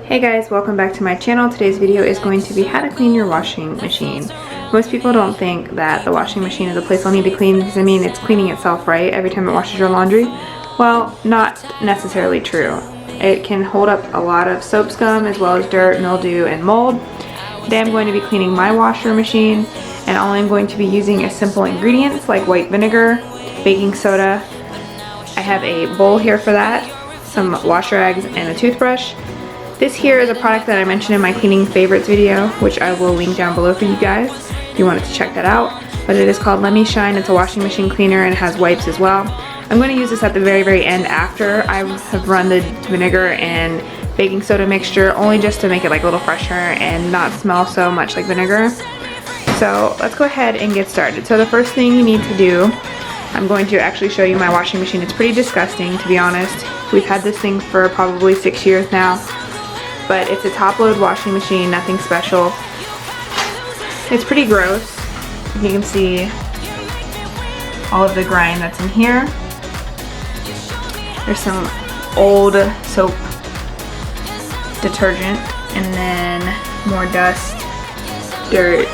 Hey guys, welcome back to my channel. Today's video is going to be how to clean your washing machine. Most people don't think that the washing machine is a place they'll need to clean because it's cleaning itself, right? Every time it washes your laundry. Well, not necessarily true. It can hold up a lot of soap scum as well as dirt, mildew, and mold. Today I'm going to be cleaning my washer machine, and all I'm going to be using is simple ingredients like white vinegar, baking soda. I have a bowl here for that, some wash rags, and a toothbrush. This here is a product that I mentioned in my cleaning favorites video, which I will link down below for you guys if you wanted to check that out. But it is called Let Me Shine. It's a washing machine cleaner and it has wipes as well. I'm going to use this at the very end after I have run the vinegar and baking soda mixture, only just to make it like a little fresher and not smell so much like vinegar. So let's go ahead and get started. So the first thing you need to do, I'm going to actually show you my washing machine. It's pretty disgusting, to be honest. We've had this thing for probably 6 years now. But it's a top load washing machine, nothing special. It's pretty gross. You can see all of the grime that's in here. There's some old soap detergent and then more dust, dirt.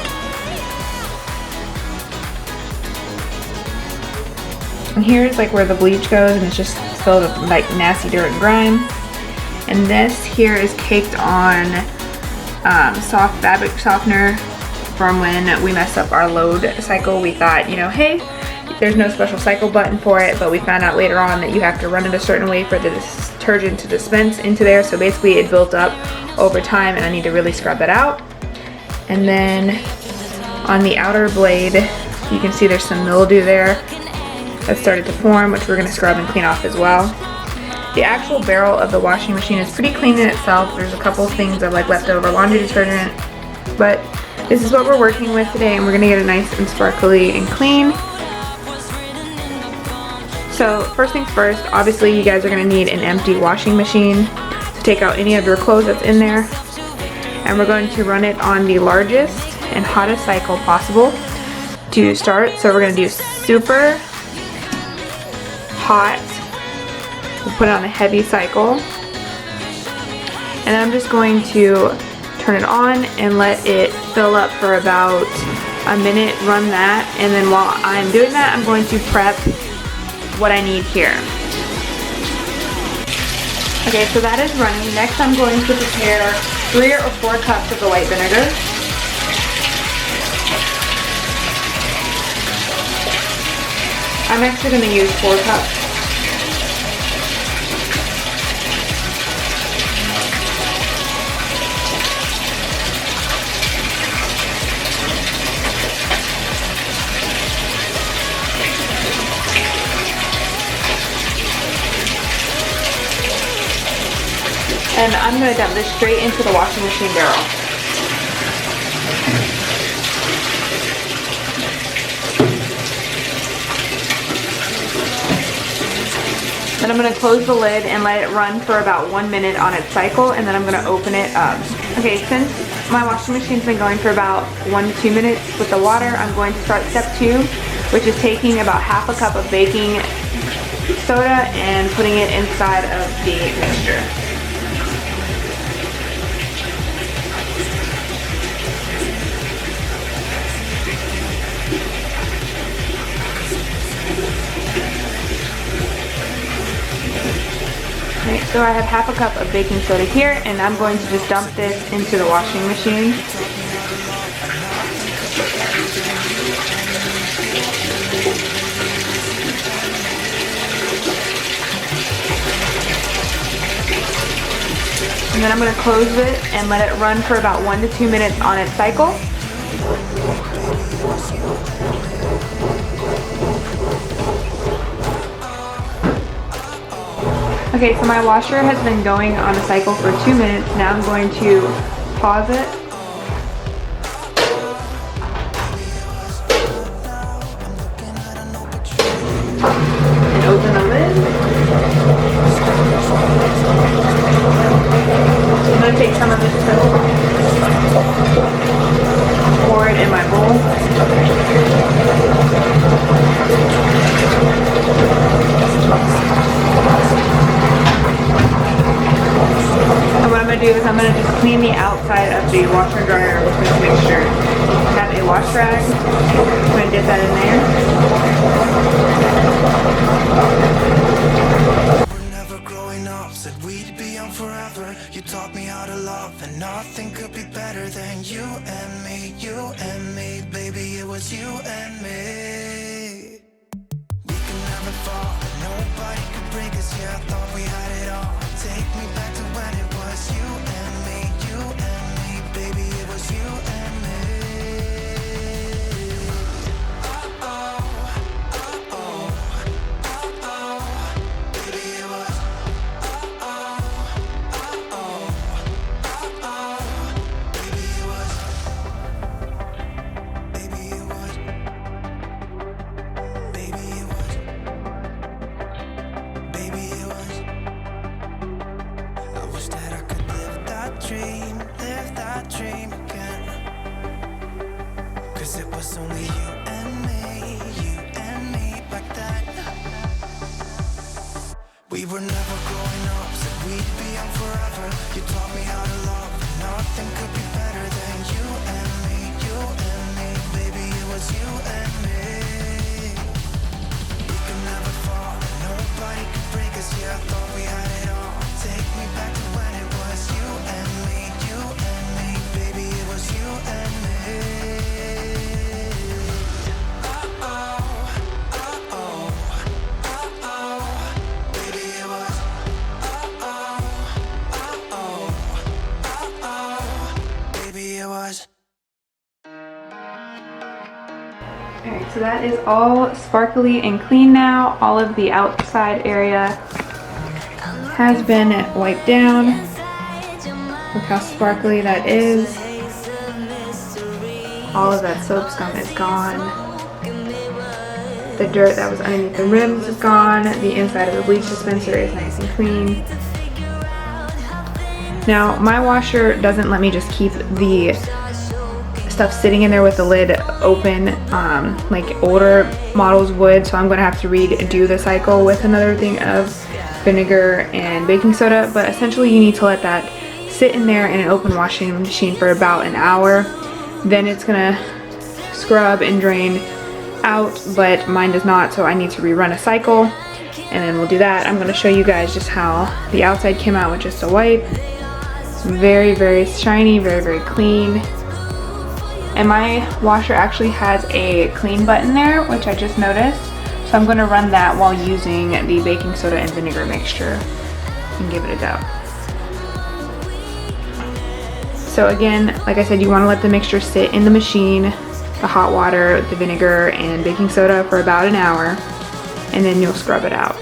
And here's like where the bleach goes, and it's just filled with like nasty dirt and grime. And this here is caked on soft fabric softener from when we messed up our load cycle. We thought, you know, hey, there's no special cycle button for it, but we found out later on that you have to run it a certain way for the detergent to dispense into there. So basically it built up over time and I need to really scrub that out. And then on the outer blade, you can see there's some mildew there that started to form, which we're going to scrub and clean off as well. The actual barrel of the washing machine is pretty clean in itself. There's a couple things of like leftover laundry detergent, but this is what we're working with today, and we're gonna get it nice and sparkly and clean. So first things first, obviously you guys are gonna need an empty washing machine to take out any of your clothes that's in there, and we're going to run it on the largest and hottest cycle possible to start. So we're gonna do super hot. We'll put it on a heavy cycle, and then I'm just going to turn it on and let it fill up for about a minute, run that, and then while I'm doing that, I'm going to prep what I need here. Okay, so that is running. Next I'm going to prepare 3 or 4 cups of the white vinegar. I'm actually going to use 4 cups. And I'm going to dump this straight into the washing machine barrel. Then I'm going to close the lid and let it run for about 1 minute on its cycle, and then I'm going to open it up. Okay, since my washing machine's been going for about 1 to 2 minutes with the water, I'm going to start step 2, which is taking about half a cup of baking soda and putting it inside of the mixture. Okay, so I have half a cup of baking soda here, and I'm going to just dump this into the washing machine. And then I'm going to close it and let it run for about 1 to 2 minutes on its cycle. Okay, so my washer has been going on a cycle for 2 minutes. Now I'm going to pause it. And open the lid. I'm going to take some of this soap, pour it in my bowl. do is I'm going to just clean the outside of the washer and dryer with this mixture. I have a wash rag. I'm going to dip that in there. We're never growing up, said we'd be young forever. You taught me how to love, and nothing could be better than you and me, baby, it was you and me. We can never fall, nobody could break us, yeah, I thought we had it all. Take me back to when it was you and me, baby, it was you and me. Live that dream again. 'Cause it was only you and me back then. We were never growing up, said we'd be young forever. You taught me how to love, and nothing could be better than you and me, baby, it was you and me. We could never fall, and nobody could break us, yeah, I thought we had it all. Take me back to when it was you and me, baby, it was you and me. Baby, it was. Baby, it was. Alright, so that is all sparkly and clean now. All of the outside area has been wiped down. Look how sparkly that is. All of that soap scum is gone. The dirt that was underneath the rims is gone. The inside of the bleach dispenser is nice and clean. Now, my washer doesn't let me just keep the stuff sitting in there with the lid open like older models would, so I'm going to have to redo the cycle with another thing of vinegar and baking soda. But essentially you need to let that sit in there in an open washing machine for about an hour. Then it's gonna scrub and drain out, but mine does not, so I need to rerun a cycle, and then we'll do that. I'm gonna show you guys just how the outside came out with just a wipe. Very, very shiny, very, very clean. And my washer actually has a clean button there, which I just noticed, so I'm gonna run that while using the baking soda and vinegar mixture and give it a go. So again, like I said, you want to let the mixture sit in the machine, the hot water, the vinegar, and baking soda for about an hour, and then you'll scrub it out.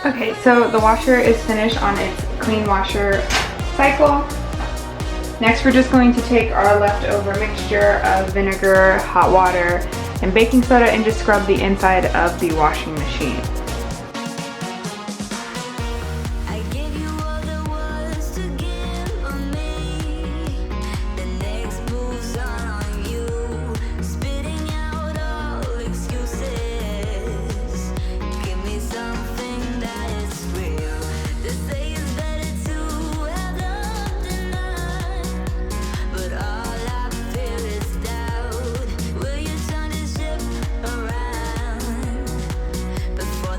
Okay, so the washer is finished on its clean washer cycle. Next, we're just going to take our leftover mixture of vinegar, hot water, and baking soda and just scrub the inside of the washing machine. Before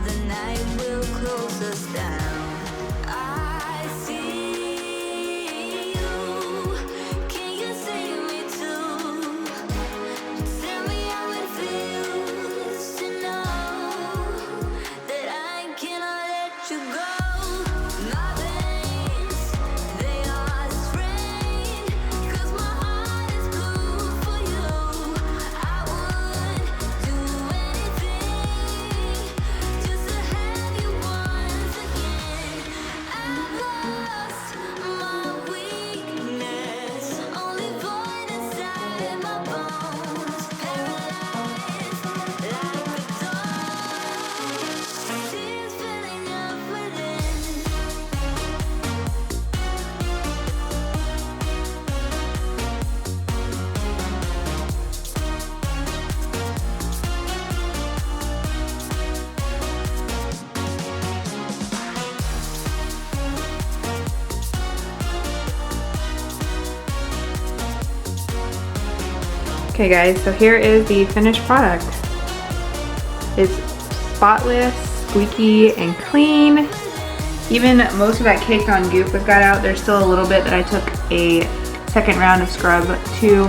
Okay guys, so here is the finished product. It's spotless, squeaky, and clean. Even most of that caked on goop was got out. There's still a little bit that I took a second round of scrub to.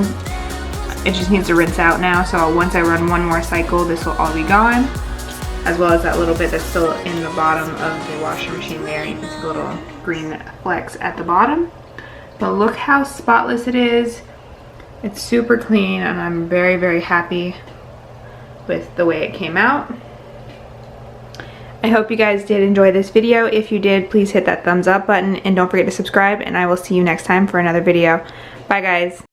It just needs to rinse out now, so once I run one more cycle, this will all be gone, as well as that little bit that's still in the bottom of the washing machine there. You can see the little green flecks at the bottom. But look how spotless it is. It's super clean, and I'm very, very happy with the way it came out. I hope you guys did enjoy this video. If you did, please hit that thumbs up button and don't forget to subscribe, and I will see you next time for another video. Bye guys.